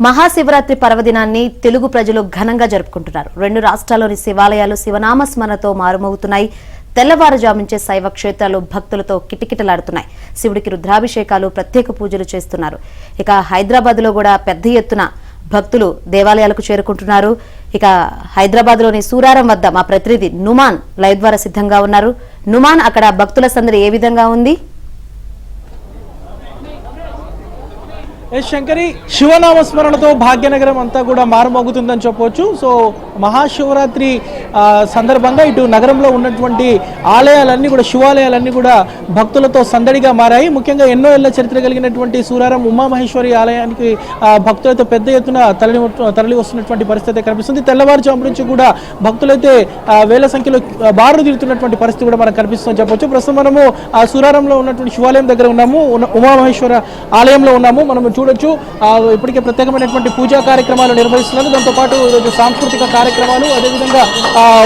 మహాశివరాత్రి పర్వదినాన్ని తెలుగు ప్రజలు ఘనంగా జరుపుకుంటున్నారు. రెండు రాష్ట్రాల్లోని శివాలయాలు శివనామ స్మరణతో మారుమోగుతున్నాయి. తెల్లవారుజాముంచే శైవ క్షేత్రాలు భక్తులతో కిటకిటలాడుతున్నాయి. శివుడికి రుద్రాభిషేకాలు, ప్రత్యేక పూజలు చేస్తున్నారు. ఇక హైదరాబాద్ లో కూడా పెద్ద ఎత్తున భక్తులు దేవాలయాలకు చేరుకుంటున్నారు. ఇక హైదరాబాద్ లోని సూరారం వద్ద మా ప్రతినిధి నుమాన్ లైవ్ ద్వారా సిద్ధంగా ఉన్నారు. నుమాన్, అక్కడ భక్తుల సందడి ఏ విధంగా ఉంది? శంకరి, శివనామస్మరణతో భాగ్యనగరం అంతా కూడా మారుమోగుతుందని చెప్పవచ్చు. సో మహాశివరాత్రి సందర్భంగా ఇటు నగరంలో ఉన్నటువంటి ఆలయాలన్నీ కూడా, శివాలయాలన్నీ కూడా భక్తులతో సందడిగా మారాయి. ముఖ్యంగా ఎన్నో ఏళ్ల చరిత్ర కలిగినటువంటి సూరారం ఉమామహేశ్వరి ఆలయానికి భక్తులైతే పెద్ద ఎత్తున తరలి వస్తున్నటువంటి పరిస్థితి కనిపిస్తుంది. తెల్లవారుజాము నుంచి కూడా భక్తులైతే వేల సంఖ్యలో బారులు తిరుగుతున్నటువంటి పరిస్థితి కూడా మనకు కనిపిస్తుందని చెప్పవచ్చు. ప్రస్తుతం మనము సూరారంలో ఉన్నటువంటి శివాలయం దగ్గర ఉన్నాము, ఉమామహేశ్వర ఆలయంలో ఉన్నాము. మనము చూడొచ్చు, ఇప్పటికే ప్రత్యేకమైనటువంటి పూజా కార్యక్రమాలు నిర్వహిస్తున్నారు. దాంతోపాటు ఈరోజు సాంస్కృతిక కార్యక్రమాలు, అదేవిధంగా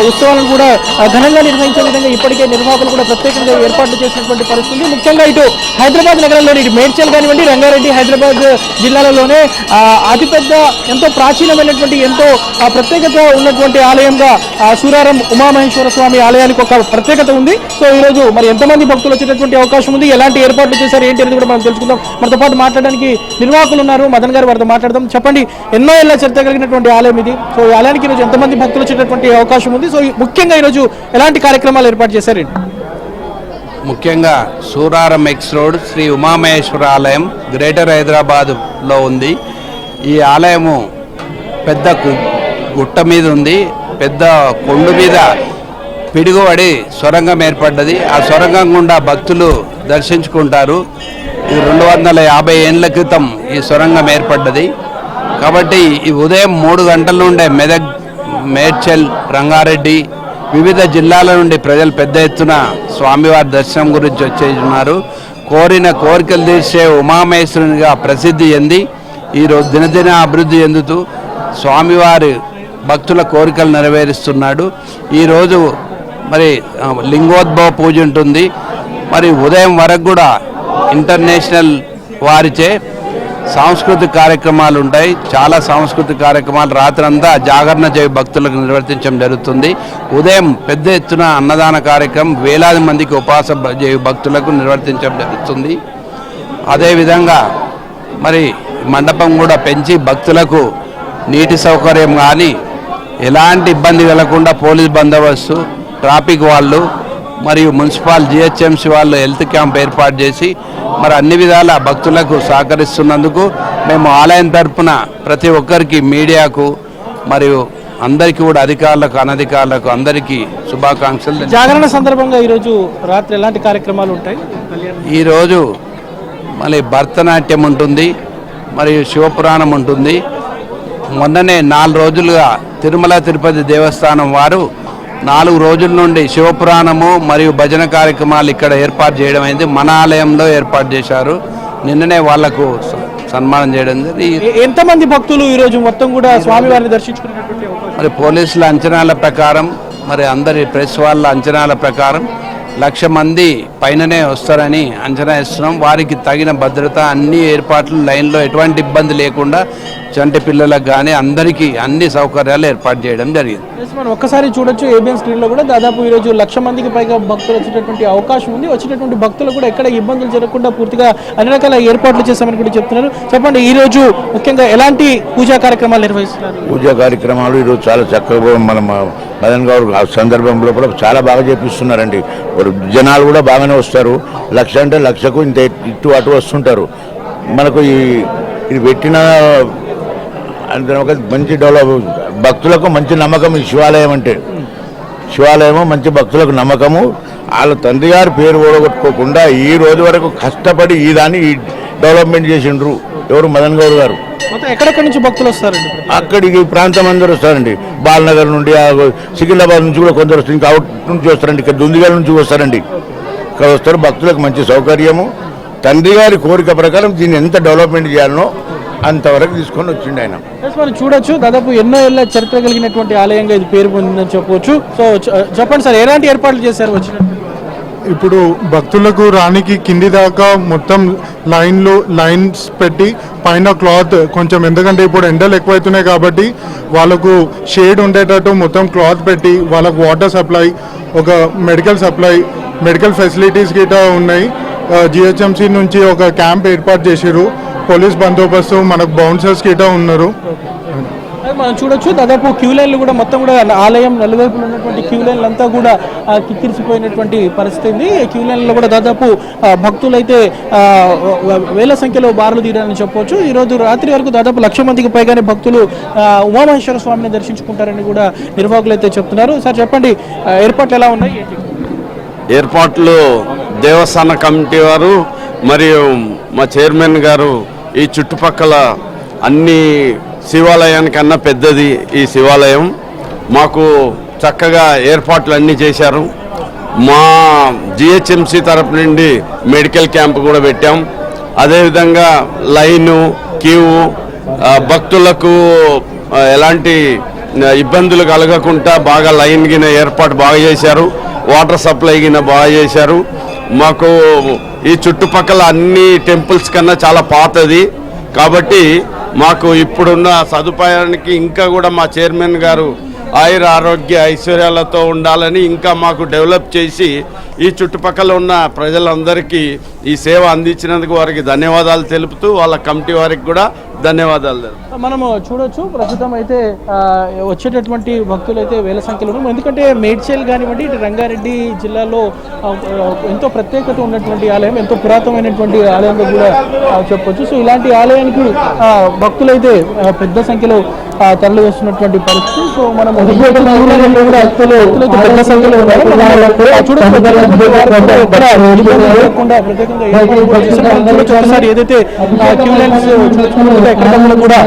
ఉత్సవాలను కూడా ఘనంగా నిర్వహించే విధంగా ఇప్పటికే నిర్వాహకులు కూడా ప్రత్యేకంగా ఏర్పాట్లు చేసినటువంటి పరిస్థితి. ముఖ్యంగా ఇటు హైదరాబాద్ నగరంలోని ఇటు మేడ్చల్ కానివ్వండి, రంగారెడ్డి, హైదరాబాద్ జిల్లాలలోనే అతిపెద్ద, ఎంతో ప్రాచీనమైనటువంటి, ఎంతో ప్రత్యేకత ఉన్నటువంటి ఆలయంగా సూరారం ఉమామహేశ్వర స్వామి ఆలయానికి ఒక ప్రత్యేకత ఉంది. సో ఈరోజు మరి ఎంతమంది భక్తులు వచ్చేటటువంటి అవకాశం ఉంది, ఎలాంటి ఏర్పాట్లు చేశారు, ఏంటి అనేది కూడా మనం తెలుసుకుందాం. మనతో పాటు మాట్లాడడానికి నిర్వాహకులు ఉన్నారు, మదన్ గారు, వారితో మాట్లాడదాం. చెప్పండి, ఎన్నో ఏళ్ల చరిత్ర కలిగినటువంటి ఆలయం ఇది. సో ఈ ఆలయానికి ఈరోజు ఎంతమంది భక్తులు వచ్చేటటువంటి అవకాశం ఉంది? సో ముఖ్యంగా ఈరోజు ఎలాంటి కార్యక్రమాలు ఏర్పాటు చేశారు? ముఖ్యంగా సూరారం ఎక్స్ రోడ్ శ్రీ ఉమామహేశ్వర ఆలయం గ్రేటర్ హైదరాబాద్లో ఉంది. ఈ ఆలయము పెద్ద గుట్ట మీద ఉంది. పెద్ద కొండ మీద పిడుగుపడి సొరంగం ఏర్పడ్డది. ఆ సొరంగం గుండా భక్తులు దర్శించుకుంటారు. 250 ఏళ్ల క్రితం ఈ సొరంగం ఏర్పడ్డది. కాబట్టి ఈ ఉదయం 3 గంటల నుండే మెదక్, మేడ్చల్, రంగారెడ్డి, వివిధ జిల్లాల నుండి ప్రజలు పెద్ద ఎత్తున స్వామివారి దర్శనం గురించి వచ్చేస్తున్నారు. కోరిన కోరికలు తీర్చే ఉమామహేశ్వరునిగా ప్రసిద్ధి చెంది ఈరోజు దినదిన అభివృద్ధి చెందుతూ స్వామివారి భక్తుల కోరికలు నెరవేరుస్తున్నాడు. ఈరోజు మరి లింగోద్భవ పూజ ఉంటుంది. మరి ఉదయం వరకు కూడా ఇంటర్నేషనల్ వారిచే సాంస్కృతిక కార్యక్రమాలు ఉంటాయి. చాలా సాంస్కృతిక కార్యక్రమాలు రాత్రంతా జాగరణ చేయ భక్తులకు నిర్వర్తించడం జరుగుతుంది. ఉదయం పెద్ద ఎత్తున అన్నదాన కార్యక్రమం వేలాది మందికి ఉపవాస చేయ భక్తులకు నిర్వర్తించడం జరుగుతుంది. అదేవిధంగా మరి మండపం కూడా పెంచి భక్తులకు నీటి సౌకర్యం కానీ ఎలాంటి ఇబ్బంది కలగకుండా పోలీస్ బందోబస్తు, ట్రాఫిక్ వాళ్ళు మరియు మున్సిపల్ జిహెచ్ఎంసీ వాళ్ళు హెల్త్ క్యాంప్ ఏర్పాటు చేసి మరి అన్ని విధాల భక్తులకు సహకరిస్తున్నందుకు మేము ఆలయం తరఫున ప్రతి ఒక్కరికి, మీడియాకు మరియు అందరికీ కూడా, అధికారులకు, అనధికారులకు అందరికీ శుభాకాంక్షలు. జాగరణ సందర్భంగా ఈరోజు రాత్రి ఎలాంటి కార్యక్రమాలు ఉంటాయి? ఈరోజు మళ్ళీ భరతనాట్యం ఉంటుంది, మరియు శివపురాణం ఉంటుంది. మొన్ననే 4 రోజులుగా తిరుమల తిరుపతి దేవస్థానం వారు 4 రోజుల నుండి శివపురాణము మరియు భజన కార్యక్రమాలు ఇక్కడ ఏర్పాటు చేయడం అయింది. మన ఆలయంలో ఏర్పాటు చేశారు. నిన్ననే వాళ్లకు సన్మానం చేయడం జరిగింది. ఎంతమంది భక్తులు ఈరోజు మొత్తం కూడా స్వామివారిని దర్శించుకునేటువంటి అవకాశం? మరి పోలీసుల అంచనాల ప్రకారం, మరి అందరి ప్రెస్ వాళ్ళ అంచనాల ప్రకారం 1,00,000 మంది పైననే వస్తారని అంచనా ఇస్తున్నాం. వారికి తగిన భద్రత, అన్ని ఏర్పాట్లు లైన్లో ఎటువంటి ఇబ్బంది లేకుండా చంటి పిల్లలకు కానీ అందరికీ అన్ని సౌకర్యాలు ఏర్పాటు చేయడం జరిగింది. మనం ఒక్కసారి చూడొచ్చు, ఏబిఎన్ స్క్రీన్లో కూడా దాదాపు ఈరోజు 1,00,000 మందికి పైగా భక్తులు వచ్చేటటువంటి అవకాశం ఉంది. వచ్చేటటువంటి భక్తులు కూడా ఎక్కడ ఇబ్బందులు జరగకుండా పూర్తిగా అన్ని రకాల ఏర్పాట్లు చేశామని కూడా చెప్తున్నారు. చెప్పండి, ఈరోజు ముఖ్యంగా ఎలాంటి పూజా కార్యక్రమాలు నిర్వహిస్తున్నారు? పూజా కార్యక్రమాలు ఈరోజు చాలా చక్కగా మన మదన్ గారు ఆ సందర్భంలో కూడా చాలా బాగా చేపిస్తున్నారండి. జనాలు కూడా బాగానే వస్తారు. 1,00,000 అంటే 1,00,000కు ఇంత ఇటు అటు వస్తుంటారు. మనకు ఇది పెట్టిన ఒక మంచి డెవలప్, భక్తులకు మంచి నమ్మకం. ఈ శివాలయం అంటే, శివాలయము మంచి భక్తులకు నమ్మకము. వాళ్ళ తండ్రి గారి పేరు ఓడగొట్టుకోకుండా ఈ రోజు వరకు కష్టపడి ఈ దాన్ని డెవలప్మెంట్ చేసిండ్రు. ఎవరు? మదన్ గౌడ్ గారు. ఎక్కడెక్కడి నుంచి భక్తులు వస్తారండి? అక్కడికి ప్రాంతం అందరూ వస్తారండి. బాలనగర్ నుండి, సికింద్రాబాద్ నుంచి కూడా కొందరు వస్తారు. ఇంకా అవుట్ నుంచి వస్తారండి. ఇక్కడ దుందిగల్ నుంచి వస్తారండి. ఇక్కడ వస్తారు. భక్తులకు మంచి సౌకర్యము. తండ్రి గారి కోరిక ప్రకారం దీన్ని ఎంత డెవలప్మెంట్ చేయాలనో అంతవరకు తీసుకొని వచ్చిండు ఆయన. మనం చూడొచ్చు, దాదాపు ఎన్నో ఏళ్ల చరిత్ర కలిగినటువంటి ఆలయంగా ఇది పేరు పొందిందని చెప్పవచ్చు. సో చెప్పండి సార్, ఎలాంటి ఏర్పాట్లు చేశారు వచ్చినట్టు? ఇప్పుడు భక్తులకు రానికి కింది దాకా మొత్తం లైన్స్ పెట్టి పైన క్లాత్ కొంచెం, ఎందుకంటే ఇప్పుడు ఎండలు ఎక్కువైతున్నాయి కాబట్టి వాళ్ళకు షేడ్ ఉండేటట్టు మొత్తం క్లాత్ పెట్టి వాళ్ళకు వాటర్ సప్లై, ఒక మెడికల్ ఫెసిలిటీస్ గిట ఉన్నాయి. జిహెచ్ఎంసీ నుంచి ఒక క్యాంప్ ఏర్పాటు చేసారు. పోలీస్ బందోబస్తు, మనకు బౌన్సర్స్ గిట ఉన్నారు. మనం చూడొచ్చు దాదాపు క్యూ లైన్లు కూడా మొత్తం కూడా ఆలయం నలువైపులు ఉన్నటువంటి క్యూ లైన్లు అంతా కూడా కిక్కిరిసిపోయినటువంటి పరిస్థితి ఉంది. క్యూ లైన్లో కూడా దాదాపు భక్తులైతే వేల సంఖ్యలో బారులు తీరాలని చెప్పవచ్చు. ఈరోజు రాత్రి వరకు దాదాపు 1,00,000 మందికి పైగానే భక్తులు ఉమామహేశ్వర స్వామిని దర్శించుకుంటారని కూడా నిర్వాహకులు అయితే చెప్తున్నారు. సార్ చెప్పండి, ఏర్పాట్లు ఎలా ఉన్నాయి? ఏర్పాట్లు దేవస్థాన కమిటీ వారు మరియు మా చైర్మన్ గారు ఈ చుట్టుపక్కల అన్ని శివాలయానికన్నా పెద్దది ఈ శివాలయం. మాకు చక్కగా ఏర్పాట్లు అన్నీ చేశారు. మా జిహెచ్ఎంసీ తరపు నుండి మెడికల్ క్యాంప్ కూడా పెట్టాం. అదేవిధంగా లైను, క్యూ, భక్తులకు ఎలాంటి ఇబ్బందులు కలగకుండా బాగా లైన్ గిన ఏర్పాటు బాగా చేశారు. వాటర్ సప్లై గిన బాగా చేశారు. మాకు ఈ చుట్టుపక్కల అన్ని టెంపుల్స్ కన్నా చాలా పాతది కాబట్టి మాకు ఇప్పుడున్న సదుపాయానికి ఇంకా కూడా మా చైర్మన్ గారు ఆయుర ఆరోగ్య ఐశ్వర్యాలతో ఉండాలని ఇంకా మాకు డెవలప్ చేసి ఈ చుట్టుపక్కల ఉన్న ప్రజలందరికీ ఈ సేవ అందించినందుకు వారికి ధన్యవాదాలు తెలుపుతూ వాళ్ళ కమిటీ వారికి కూడా ధన్యవాదాలు. మనము చూడొచ్చు ప్రస్తుతం అయితే వచ్చేటటువంటి భక్తులు అయితే వేల సంఖ్యలో ఉన్నారు. ఎందుకంటే మేడ్చల్ కానివ్వండి, ఇటు రంగారెడ్డి జిల్లాలో ఎంతో ప్రత్యేకత ఉన్నటువంటి ఆలయం, ఎంతో పురాతనమైనటువంటి ఆలయంగా కూడా చెప్పొచ్చు. సో ఇలాంటి ఆలయానికి భక్తులైతే పెద్ద సంఖ్యలో తరలి వస్తున్నటువంటి పరిస్థితి. సో మనం కూడా పెద్ద సంఖ్యలో ఉన్నారు. ఏదైతే క్యూ లైన్స్ ఎక్కడ కూడా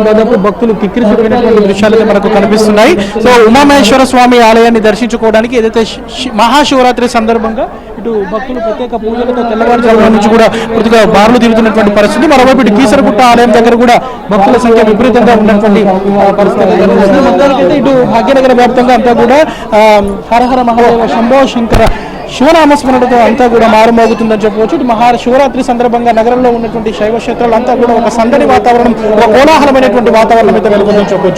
దాదాపు భక్తులు కిక్కిరిసిపోయినటువంటి దృశ్యాలు మనకు కనిపిస్తున్నాయి. సో ఉమామహేశ్వర స్వామి ఆలయాన్ని దర్శించుకోవడానికి ఏదైతే మహాశివరాత్రి సందర్భంగా ఇటు భక్తులు ప్రత్యేక పూజలతో తెల్లవారుజామున నుంచి కూడా పూర్తిగా బారులు తిరుగుతున్నటువంటి పరిస్థితి. మరోవైపు ఇటు కీసరగుట్ట ఆలయం దగ్గర కూడా భక్తుల సంఖ్య విపరీతంగా ఉన్నటువంటి పరిస్థితి కనిపిస్తుంది. మొత్తానికైతే ఇటు భాగ్యనగర వ్యాప్తంగా అంతా కూడా హరహర మహాదేవ శంభో శంకర శివనామస్మరణతో అంతా కూడా మారుమోగుతుందని చెప్పవచ్చు. ఇటు మహాశివరాత్రి సందర్భంగా నగరంలో ఉన్నటువంటి శైవ క్షేత్రాలు అంతా కూడా ఒక సందడి వాతావరణం, ఒక కోలాహలమైనటువంటి వాతావరణం అయితే వెలుగుతుందని చెప్పవచ్చు.